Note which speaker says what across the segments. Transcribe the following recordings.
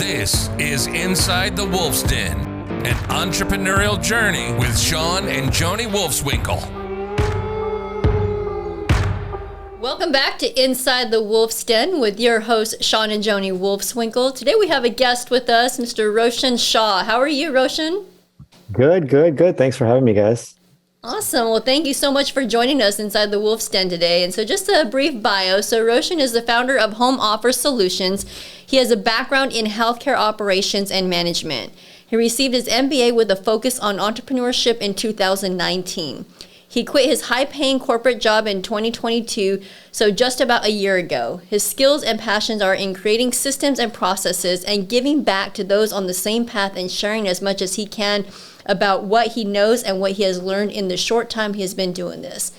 Speaker 1: This is Inside the Wolf's Den, an entrepreneurial journey with Shawn and Joni Wolfswinkle.
Speaker 2: Welcome back to Inside the Wolf's Den with your host, Shawn and Joni Wolfswinkle. Today we have a guest with us, Mr. Roshan Shah. How are you, Roshan?
Speaker 3: Good. Thanks for having me, guys.
Speaker 2: Awesome. Well, thank you so much for joining us inside the Wolf's Den today. And so just a brief bio. So Roshan is the founder of Home Offer Solutions. He has a background in healthcare operations and management. He received his MBA with a focus on entrepreneurship in 2019. He quit his high-paying corporate job in 2022, so just about a year ago. His skills and passions are in creating systems and processes and giving back to those on the same path and sharing as much as he can about what he knows and what he has learned in the short time he has been doing this.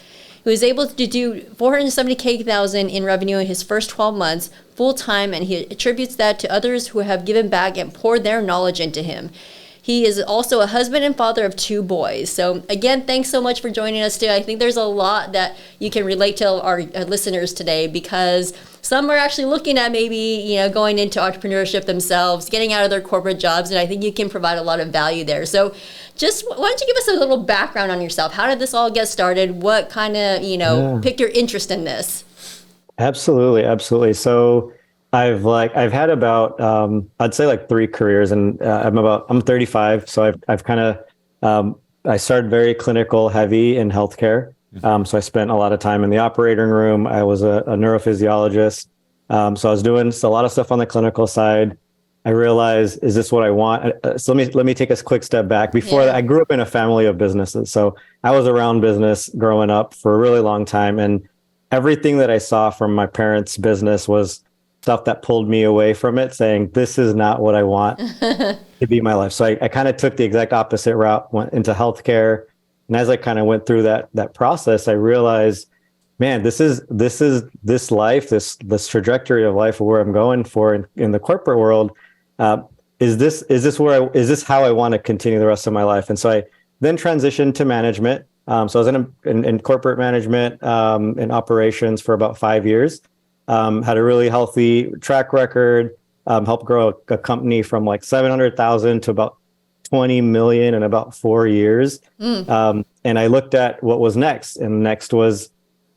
Speaker 2: He was able to do $470,000 in revenue in his first 12 months full-time, and he attributes that to others who have given back and poured their knowledge into him. He is also a husband and father of 2 boys. So again, thanks so much for joining us today. I think there's a lot that you can relate to our listeners today, because some are actually looking at maybe, going into entrepreneurship themselves, getting out of their corporate jobs, and I think you can provide a lot of value there. So just why don't you give us a little background on yourself? How did this all get started? What kind of, picked your interest in this?
Speaker 3: Absolutely. So I've had about, I'd say 3 careers, and I'm 35. So I've kind of, I started very clinical heavy in healthcare. So I spent a lot of time in the operating room. I was a neurophysiologist. So I was doing a lot of stuff on the clinical side. I realized, is this what I want? So let me take a quick step back. Before that, I grew up in a family of businesses. So I was around business growing up for a really long time. And everything that I saw from my parents' business was stuff that pulled me away from it, saying, this is not what I want to be my life. So I kind of took the exact opposite route, went into healthcare. And as I kind of went through that process, I realized, man, this life, this trajectory of life, where I'm going for in the corporate world. Is this how I want to continue the rest of my life? And so I then transitioned to management. So I was in corporate management, in operations for about 5 years. Had a really healthy track record, helped grow a company from 700,000 to about 20 million in about 4 years. And I looked at what was next, and next was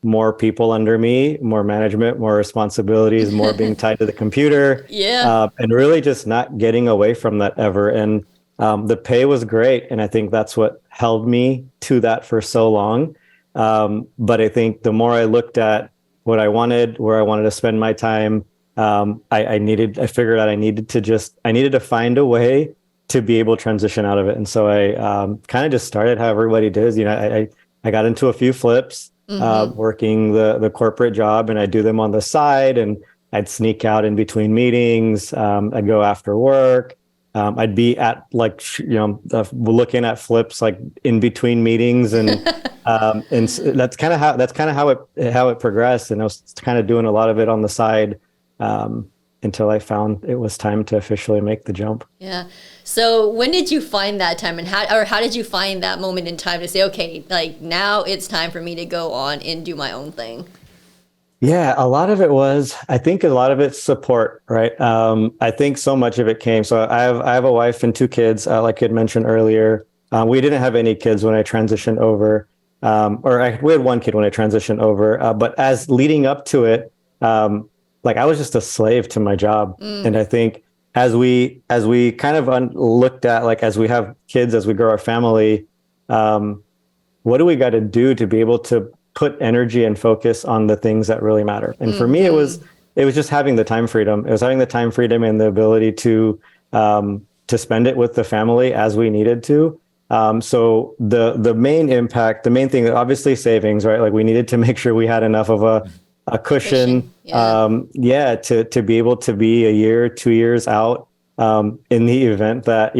Speaker 3: more people under me, more management, more responsibilities, more being tied to the computer, and really just not getting away from that ever. And the pay was great, and I think that's what held me to that for so long. But I think the more I looked at what I wanted, where I wanted to spend my time, I figured out I needed to find a way to be able to transition out of it. And so I kind of just started how everybody does. I got into a few flips, working the corporate job, and I'd do them on the side, and I'd sneak out in between meetings. I'd go after work. I'd be at looking at flips in between meetings, and and that's kind of how it progressed. And I was kind of doing a lot of it on the side until I found it was time to officially make the jump.
Speaker 2: Yeah. So when did you find that time, and how did you find that moment in time to say, okay, now it's time for me to go on and do my own thing?
Speaker 3: Yeah, I think a lot of it's support, right? I think so much of it came. So I have a wife and 2 kids, like I had mentioned earlier. We didn't have any kids when I transitioned over, we had 1 kid when I transitioned over. But as leading up to it, I was just a slave to my job. And I think as we kind of looked at, as we have kids, as we grow our family, what do we got to do to be able to put energy and focus on the things that really matter? And for me, it was just having the time freedom. It was having the time freedom and the ability to spend it with the family as we needed to. So the main impact, the main thing, obviously savings, right? We needed to make sure we had enough of a cushion, to be able to be a year, 2 years out, in the event that,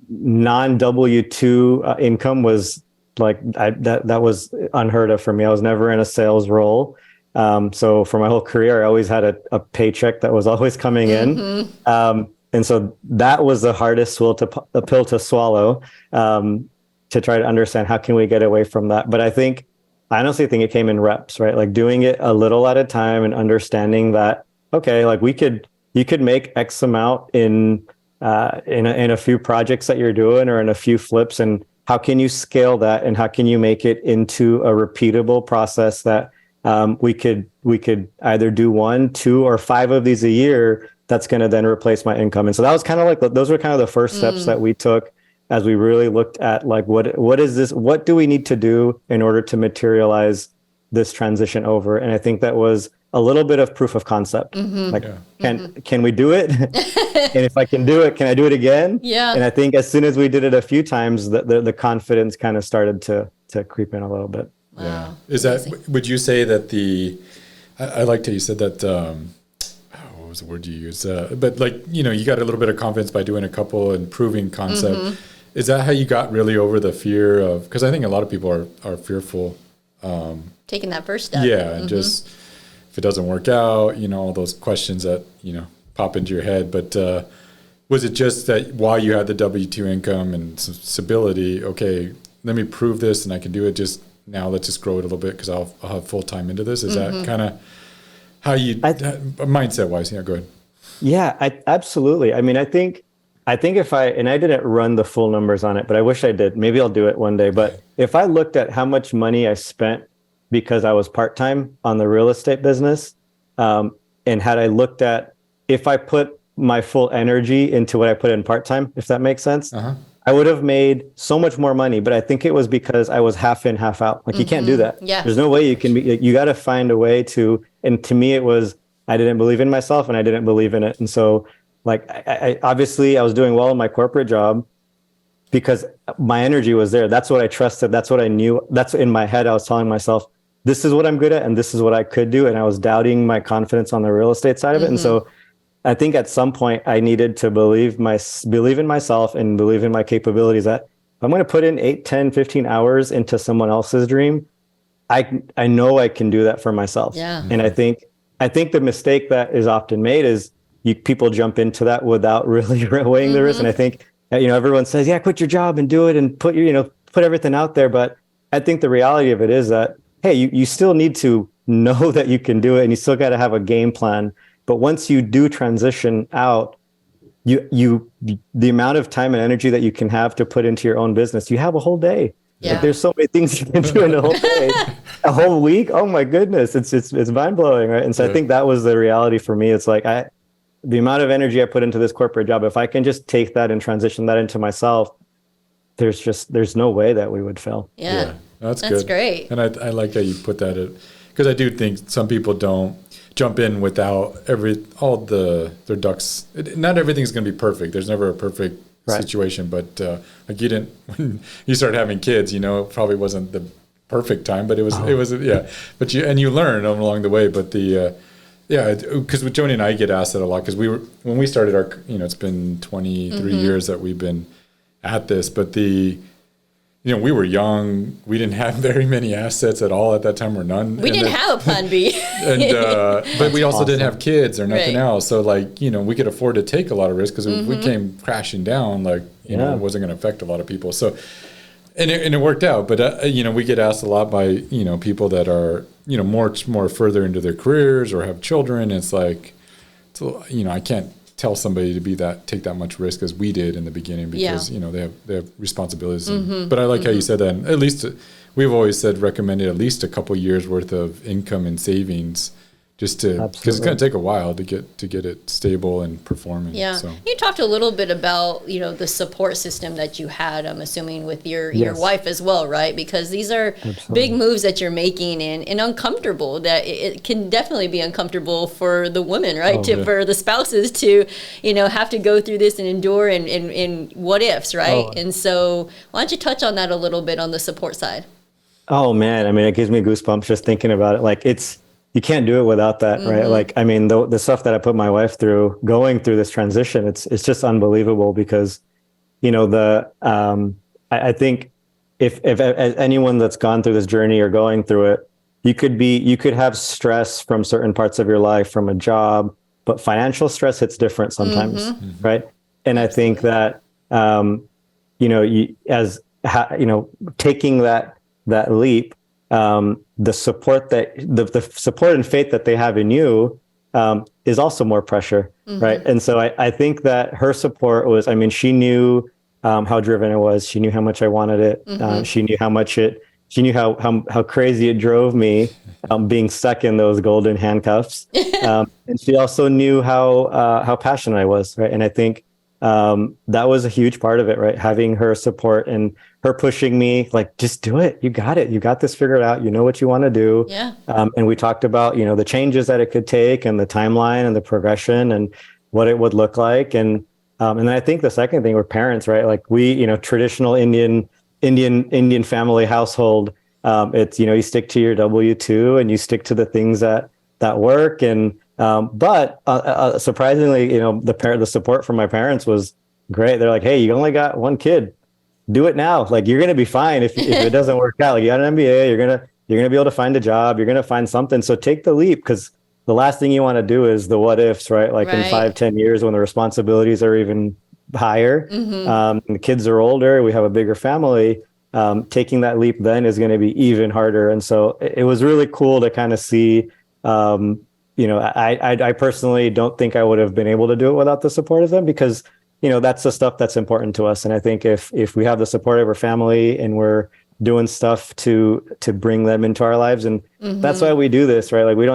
Speaker 3: non-W2 income was that was unheard of for me. I was never in a sales role. So for my whole career, I always had a paycheck that was always coming in. And so that was the hardest pill to swallow, to try to understand how can we get away from that. But I honestly think it came in reps, right? Doing it a little at a time and understanding that, okay, we could you could make X amount in a few projects that you're doing or in a few flips, and how can you scale that, and how can you make it into a repeatable process that we could either do 1, 2, or 5 of these a year. That's going to then replace my income. And so that was kind of like, those were kind of the first steps that we took as we really looked at like, what is this? What do we need to do in order to materialize this transition over? And I think that was a little bit of proof of concept. Like, can we do it? And if I can do it, can I do it again?
Speaker 2: Yeah.
Speaker 3: And I think as soon as we did it a few times, the confidence kind of started to creep in a little bit.
Speaker 2: Wow.
Speaker 4: Yeah. Is that, would you say that I liked how you said that, what was the word you used? But like, you know, you got a little bit of confidence by doing a couple and proving concept. Is that how you got really over the fear of, because I think a lot of people are fearful.
Speaker 2: Taking that first step.
Speaker 4: Yeah. And just, if it doesn't work out, you know, all those questions that, you know, pop into your head. But was it just that while you had the W-2 income and stability, okay, let me prove this and I can do it, just now let's just grow it a little bit because I'll have full time into this? Is that kind of how you, mindset wise? Yeah, go ahead.
Speaker 3: Yeah, absolutely. I mean, I think if I didn't run the full numbers on it, but I wish I did. Maybe I'll do it one day. But if I looked at how much money I spent because I was part-time on the real estate business, and had I looked at if I put my full energy into what I put in part-time, if that makes sense, I would have made so much more money. But I think it was because I was half in, half out. Like you can't do that.
Speaker 2: Yeah.
Speaker 3: There's no way you can be, you got to find a way to, and to me it was, I didn't believe in myself and I didn't believe in it. And so like, I obviously I was doing well in my corporate job because my energy was there. That's what I trusted. That's what I knew. That's in my head. I was telling myself, this is what I'm good at and this is what I could do. And I was doubting my confidence on the real estate side of it. And so I think at some point I needed to believe in myself and believe in my capabilities, that if I'm going to put in 8, 10, 15 hours into someone else's dream, I know I can do that for myself.
Speaker 2: Yeah.
Speaker 3: And I think the mistake that is often made is people jump into that without really weighing the risk. And I think, everyone says, yeah, quit your job and do it and put everything out there. But I think the reality of it is that, hey, you still need to know that you can do it and you still got to have a game plan. But once you do transition out, the amount of time and energy that you can have to put into your own business, you have a whole day.
Speaker 2: Yeah.
Speaker 3: Like, there's so many things you can do in a whole day, a whole week. Oh my goodness, it's mind blowing, right? And so I think that was the reality for me. It's like the amount of energy I put into this corporate job, if I can just take that and transition that into myself, there's no way that we would fail.
Speaker 2: Yeah.
Speaker 4: That's good.
Speaker 2: That's great.
Speaker 4: And I like how you put that, because I do think some people don't jump in without all their ducks. Not everything's going to be perfect. There's never a perfect situation, but like when you start having kids, it probably wasn't the perfect time, but it was, but you learn along the way. But because with Joni and I get asked that a lot, because when we started our, it's been 23 years that we've been at this, but we were young. We didn't have very many assets at all at that time, or none.
Speaker 2: We didn't have a plan B.
Speaker 4: But we also didn't have kids or nothing else. So we could afford to take a lot of risk, because if we came crashing down, it wasn't going to affect a lot of people. So, and it worked out. But, we get asked a lot by, people that are, more further into their careers or have children. It's like, I can't tell somebody to take that much risk as we did in the beginning, because they have responsibilities. But I like how you said that. And at least we've always recommended at least a couple years worth of income and savings, just to, because it's going to take a while to get it stable and performing.
Speaker 2: Yeah.
Speaker 4: So.
Speaker 2: You talked a little bit about the support system that you had, I'm assuming, with your wife as well, right? Because these are big moves that you're making, and uncomfortable. That it can definitely be uncomfortable for the women, right? For the spouses to have to go through this and endure and what ifs, right? And so why don't you touch on that a little bit on the support side? Oh man, I mean, it gives me goosebumps just thinking about it. Like, you can't do it without that, right? Like, I mean, the stuff that I put my wife through going through this transition, it's just unbelievable, because, I think if anyone that's gone through this journey or going through it, you could have stress from certain parts of your life, from a job, but financial stress hits different sometimes, right? And I think that, taking that leap, the support and faith that they have in you
Speaker 3: is also more pressure, right? And so I think that her support was, I mean, she knew how driven I was. She knew how much I wanted it. She knew she knew how crazy it drove me being stuck in those golden handcuffs. And she also knew how passionate I was, right? And I think that was a huge part of it, right? Having her support and her pushing me, like, just do it. You got it. You got this figured out. You know what you want to do.
Speaker 2: Yeah.
Speaker 3: And we talked about, the changes that it could take and the timeline and the progression and what it would look like. And then I think the second thing were parents, right? Like we, traditional Indian family household. It's, you stick to your W-2 and you stick to the things that work. And, but surprisingly, the support from my parents was great. They're like, hey, you only got one kid. Do it now. Like, you're going to be fine if it doesn't work out. Like, you got an MBA, you're going to be able to find a job. You're going to find something. So take the leap, because the last thing you want to do is the what ifs, right? Like in 5-10 years when the responsibilities are even higher, and the kids are older, we have a bigger family. Taking that leap then is going to be even harder. And so it was really cool to kind of see, I personally don't think I would have been able to do it without the support of them, because that's the stuff that's important to us. And I think if we have the support of our family and we're doing stuff to bring them into our lives, and that's why we do this, right? Like we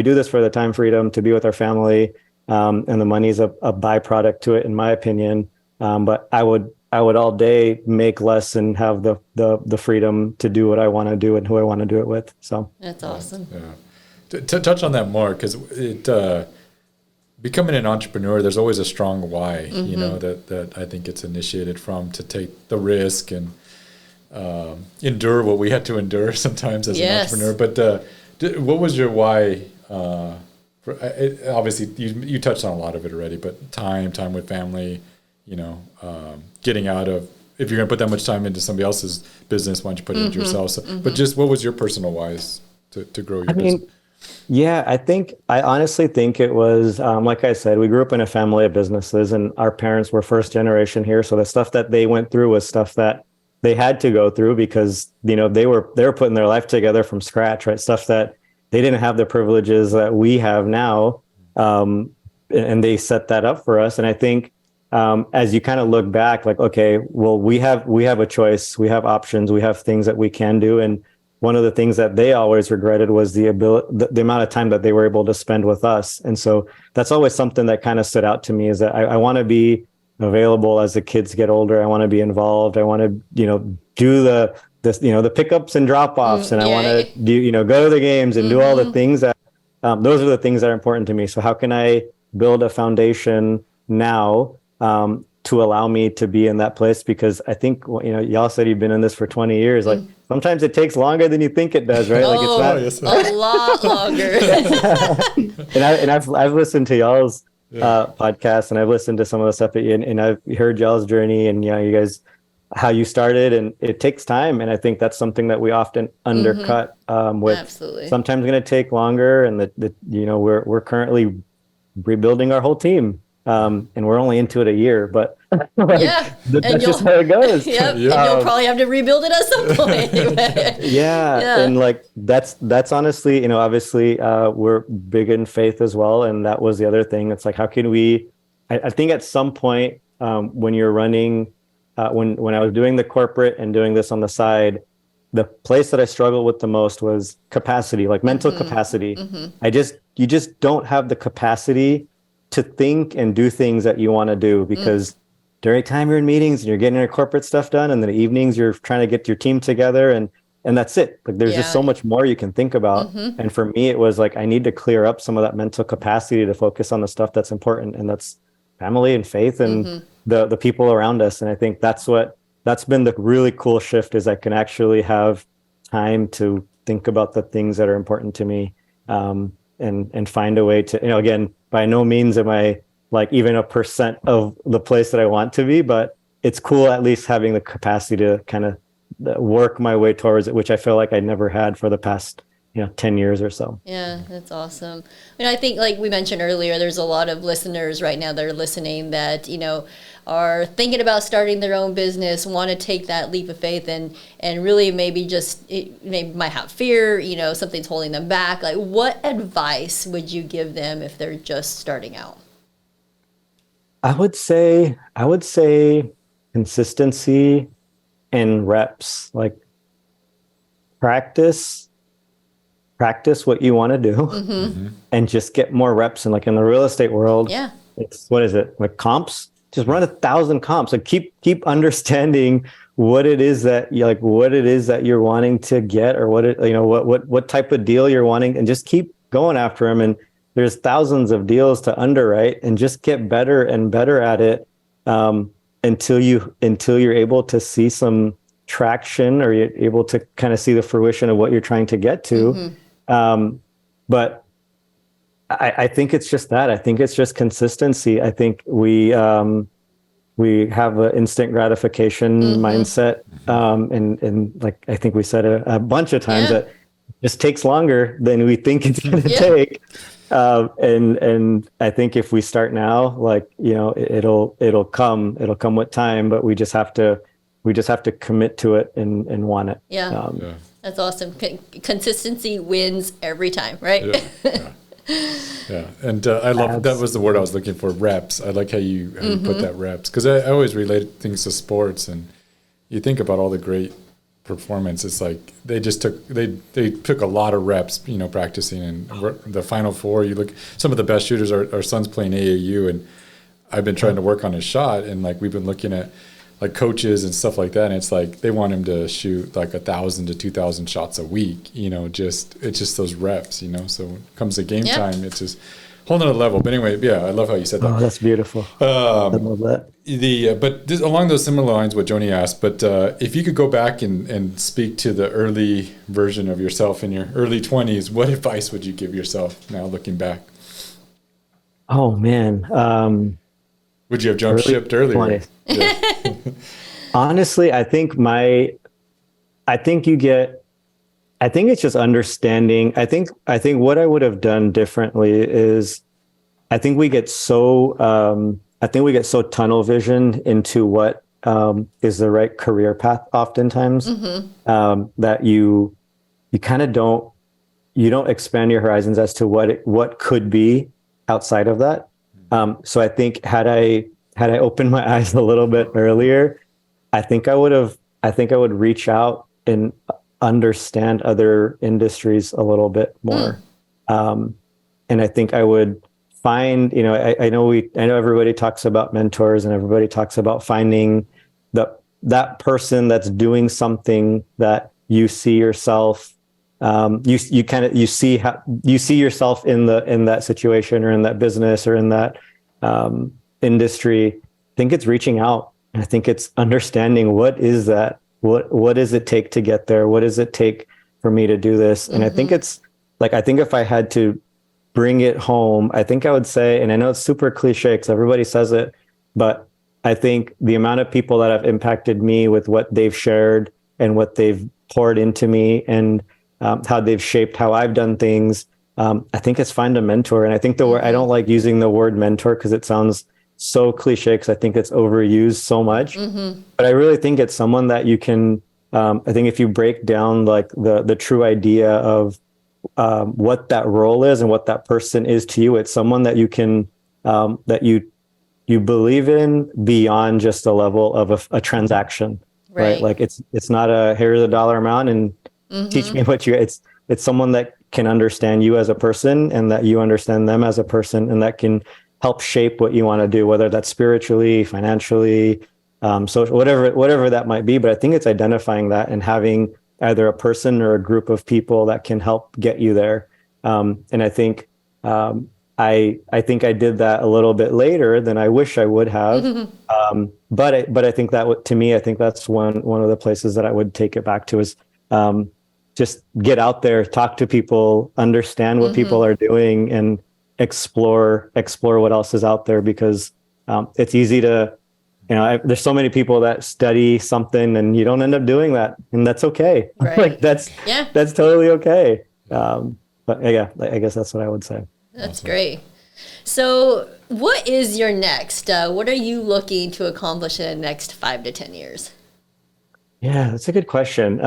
Speaker 3: do this for the time freedom to be with our family, and the money's a byproduct to it, in my opinion. But I would all day make less and have the freedom to do what I want to do and who I want to do it with. So
Speaker 2: that's awesome.
Speaker 4: Yeah. To touch on that more, because becoming an entrepreneur, there's always a strong why, that I think it's initiated from, to take the risk and endure what we had to endure sometimes as an entrepreneur. But what was your why? Obviously, you touched on a lot of it already, but time with family, getting out of, if you're going to put that much time into somebody else's business, why don't you put it into yourself? So, but just what was your personal whys to grow your business?
Speaker 3: Yeah, I honestly think it was, like I said, we grew up in a family of businesses, and our parents were first generation here. So the stuff that they went through was stuff that they had to go through because, they were putting their life together from scratch, right? Stuff that they didn't have the privileges that we have now. And they set that up for us. And I think, as you kind of look back, like, okay, well, we have a choice, we have options, we have things that we can do. And one of the things that they always regretted was the amount of time that they were able to spend with us. And so that's always something that kind of stood out to me, is that I want to be available as the kids get older. I want to be involved. I want to, do the pickups and drop-offs, and I want to do, go to the games and do all the things that, those are the things that are important to me. So how can I build a foundation now, to allow me to be in that place? Because I think, y'all said you've been in this for 20 years. Like sometimes it takes longer than you think it does, right? Like it's not
Speaker 2: a lot longer.
Speaker 3: and I've listened to y'all's podcast, and I've listened to some of the stuff that and I've heard y'all's journey, and you guys, how you started, and it takes time. And I think that's something that we often undercut, with.
Speaker 2: Absolutely.
Speaker 3: Sometimes going to take longer, and we're currently rebuilding our whole team. And we're only into it a year, but that's just how it goes.
Speaker 2: Yep. And you'll probably have to rebuild it at some point.
Speaker 3: And like that's honestly, obviously we're big in faith as well, and that was the other thing. It's like, how can we? I think at some point, when you're running, when I was doing the corporate and doing this on the side, the place that I struggled with the most was capacity, like mental capacity. You just don't have the capacity to think and do things that you want to do, because during time you're in meetings and you're getting your corporate stuff done, and then the evenings you're trying to get your team together, and that's it. Like there's just so much more you can think about. And for me, it was like, I need to clear up some of that mental capacity to focus on the stuff that's important, and that's family and faith and the people around us. And I think that's been the really cool shift, is I can actually have time to think about the things that are important to me, and find a way to, again, by no means am I like even a % of the place that I want to be, but it's cool at least having the capacity to kind of work my way towards it, which I feel like I never had for the past 10 years or so.
Speaker 2: Yeah, that's awesome. I think, like we mentioned earlier, there's a lot of listeners right now that are listening that, are thinking about starting their own business, want to take that leap of faith, and really maybe maybe might have fear, something's holding them back. Like, what advice would you give them if they're just starting out?
Speaker 3: I would say consistency and reps. Like, practice what you want to do, and just get more reps. And like in the real estate world, it's, what is it, like comps? Just run 1,000 comps. Like keep understanding what it is that you're wanting to get, or what type of deal you're wanting, and just keep going after them. And there's thousands of deals to underwrite, and just get better and better at it, until you're able to see some traction, or you're able to kind of see the fruition of what you're trying to get to. But I think it's just that. I think it's just consistency. I think we have an instant gratification mindset. And like, I think we said a bunch of times that it just takes longer than we think it's going to take. And I think if we start now, like, it'll come with time, but we just have to commit to it and want it.
Speaker 2: That's awesome. Consistency wins every time, right?
Speaker 4: Yeah. And I love, that was the word I was looking for, reps. I like how you put that, reps, because I always relate things to sports, and you think about all the great performance. It's like they took a lot of reps, practicing, and the Final Four. You look, some of the best shooters, our son's playing AAU, and I've been trying to work on his shot, and like we've been looking at like coaches and stuff like that, and it's like they want him to shoot like 1,000 to 2,000 shots a week. It's just those reps. So when it comes to game time, it's just a whole nother level. But anyway, I love how you said that.
Speaker 3: Oh, that's beautiful. I love that.
Speaker 4: But along those similar lines, what Joni asked, but if you could go back and speak to the early version of yourself in your early 20s, what advice would you give yourself now looking back?
Speaker 3: Oh man.
Speaker 4: Would you have jumped shipped earlier?
Speaker 3: Honestly, I think it's just understanding. I think what I would have done differently is, I think we get so tunnel visioned into what is the right career path oftentimes, that you kind of don't expand your horizons as to what could be outside of that. So I think had I opened my eyes a little bit earlier, I think I would reach out and understand other industries a little bit more. And I think I would find, I know everybody talks about mentors, and everybody talks about finding that person that's doing something that you see yourself, you see yourself in that situation, or in that business, or in that industry. I think it's reaching out. I think it's understanding, what is that? What does it take to get there? What does it take for me to do this? And I think it's like, I think if I had to bring it home, I think I would say, and I know it's super cliche because everybody says it, but I think the amount of people that have impacted me with what they've shared and what they've poured into me, and how they've shaped how I've done things, I think it's find a mentor. And I think I don't like using the word mentor because it sounds so cliche, because I think it's overused so much. But I really think it's someone that you can, I think if you break down like the true idea of what that role is and what that person is to you, it's someone that you can, that you believe in beyond just a level of a transaction, right? Like it's not here's a dollar amount and teach me what it's someone that can understand you as a person, and that you understand them as a person, and that can help shape what you want to do, whether that's spiritually, financially, social, whatever that might be. But I think it's identifying that and having either a person or a group of people that can help get you there. And I think I think I did that a little bit later than I wish I would have. But I think that to me, I think that's one of the places that I would take it back to is just get out there, talk to people, understand what people are doing, and explore what else is out there, because it's easy to, there's so many people that study something and you don't end up doing that, and that's okay.
Speaker 2: Right.
Speaker 3: Like that's totally okay. But yeah, I guess that's what I would say.
Speaker 2: That's great. So what is your next? What are you looking to accomplish in the next 5 to 10 years?
Speaker 3: Yeah, that's a good question.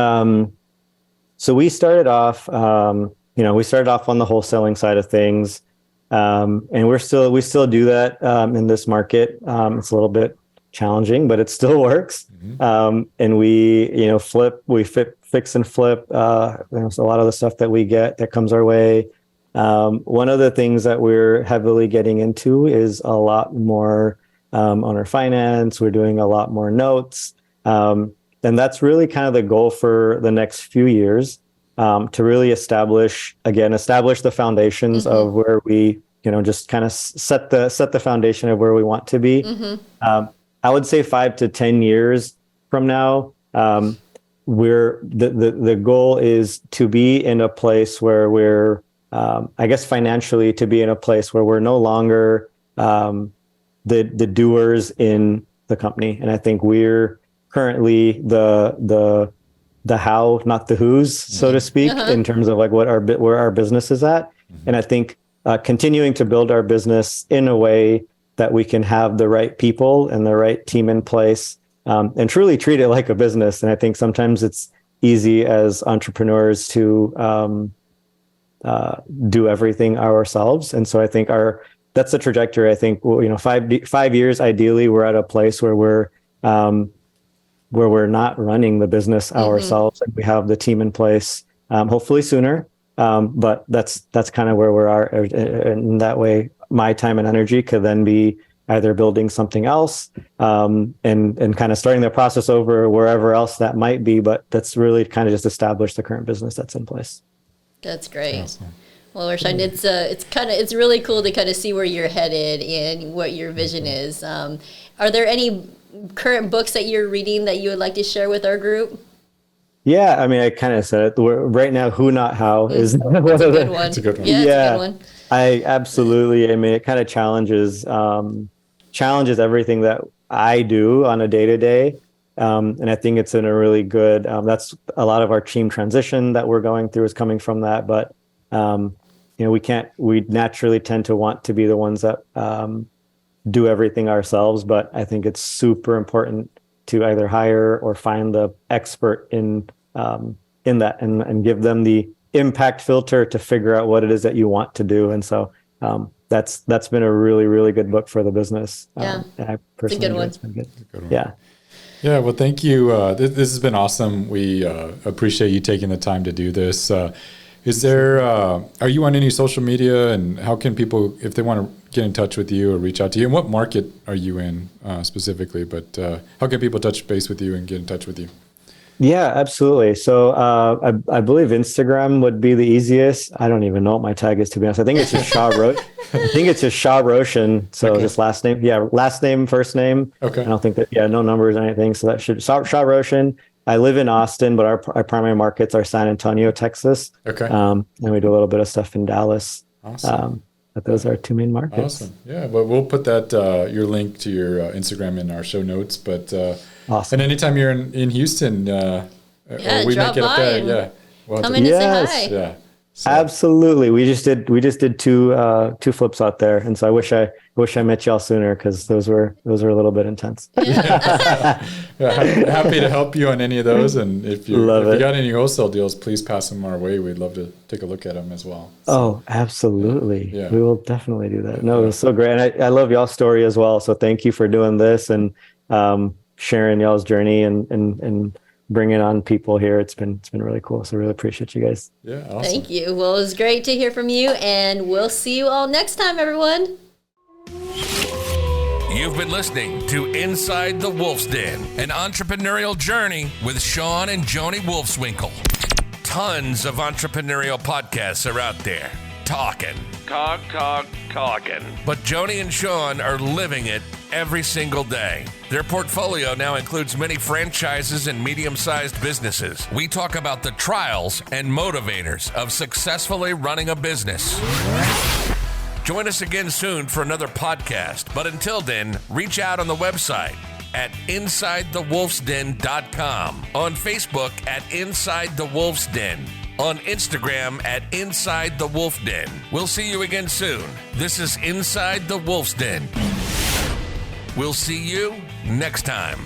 Speaker 3: So we started off, on the wholesaling side of things. And we still do that in this market. It's a little bit challenging, but it still works. And we, fix and flip. There's a lot of the stuff that we get that comes our way. One of the things that we're heavily getting into is a lot more owner finance. We're doing a lot more notes. And that's really kind of the goal for the next few years, to really establish the foundations of where we, just kind of set the foundation of where we want to be. I would say 5 to 10 years from now, the goal is to be in a place where we're, financially, to be in a place where we're no longer the doers in the company. And I think we're currently the how, not the who's, so to speak, in terms of like where our business is at. And I think continuing to build our business in a way that we can have the right people and the right team in place, and truly treat it like a business. And I think sometimes it's easy as entrepreneurs to do everything ourselves. And so I think that's the trajectory. I think, 5 years, ideally, we're at a place where we're not running the business ourselves, and we have the team in place, hopefully sooner. But that's kind of where we are. And that way, my time and energy could then be either building something else, and kind of starting the process over wherever else that might be. But that's really kind of just establish the current business that's in place.
Speaker 2: That's great.
Speaker 4: Awesome.
Speaker 2: Well, Roshan, it's really cool to kind of see where you're headed and what your vision is. Are there any current books that you're reading that you would like to share with our group?
Speaker 3: Yeah, I mean, I kind of said it. Right now, Who Not How is one of the.
Speaker 2: It's
Speaker 4: a good one.
Speaker 2: Yeah, it's a good one.
Speaker 3: I absolutely. I mean, it kind of challenges everything that I do on a day-to-day, and I think it's in a really good. That's a lot of our team transition that we're going through is coming from that. But we naturally tend to want to be the ones that do everything ourselves. But I think it's super important to either hire or find the expert in that and give them the impact filter to figure out what it is that you want to do. And so that's been a really, really good book for the business.
Speaker 2: Yeah,
Speaker 3: and I personally
Speaker 2: it's a good one.
Speaker 3: Yeah.
Speaker 4: Yeah, well, thank you. This has been awesome. We appreciate you taking the time to do this. Are you on any social media, and how can people, if they want to get in touch with you or reach out to you, and what market are you in specifically, but how can people touch base with you and get in touch with you?
Speaker 3: Yeah, absolutely. So I believe Instagram would be the easiest. I don't even know what my tag is, to be honest. I think it's just Shah Roshan. So just last name. Yeah, last name, first name.
Speaker 4: Okay.
Speaker 3: I don't think that, no numbers or anything. So that should, Shah Roshan. I live in Austin, but our primary markets are San Antonio, Texas.
Speaker 4: Okay.
Speaker 3: And we do a little bit of stuff in Dallas.
Speaker 4: Awesome.
Speaker 3: But those are our two main markets.
Speaker 4: Awesome. Yeah, but we'll put that your link to your Instagram in our show notes. But
Speaker 3: awesome.
Speaker 4: And anytime you're in Houston, or we
Speaker 2: drop
Speaker 4: make it up
Speaker 2: by
Speaker 4: there.
Speaker 2: Come in and say hi.
Speaker 4: Yeah. So.
Speaker 3: Absolutely. We just did two flips out there, and so I wish I met y'all sooner, because those were a little bit intense.
Speaker 4: Happy to help you on any of those, and if you got any wholesale deals, please pass them our way. We'd love to take a look at them as well. So,
Speaker 3: oh, absolutely.
Speaker 4: Yeah.
Speaker 3: We will definitely do that. No, it was so great, and I love y'all's story as well. So thank you for doing this and sharing y'all's journey and bringing on people here. It's been really cool. So really appreciate you guys.
Speaker 4: Yeah, awesome.
Speaker 2: Thank you. Well, it was great to hear from you, and we'll see you all next time, everyone.
Speaker 1: You've been listening to Inside the Wolf's Den, an entrepreneurial journey with Shawn and Joni Wolfswinkle. Tons of entrepreneurial podcasts are out there. Talking. But Joni and Shawn are living it every single day. Their portfolio now includes many franchises and medium-sized businesses. We talk about the trials and motivators of successfully running a business. Join us again soon for another podcast. But until then, reach out on the website at InsideTheWolfsDen.com, on Facebook at Inside the Wolf's Den, on Instagram at Inside the Wolf Den. We'll see you again soon. This is Inside the Wolf's Den. We'll see you next time.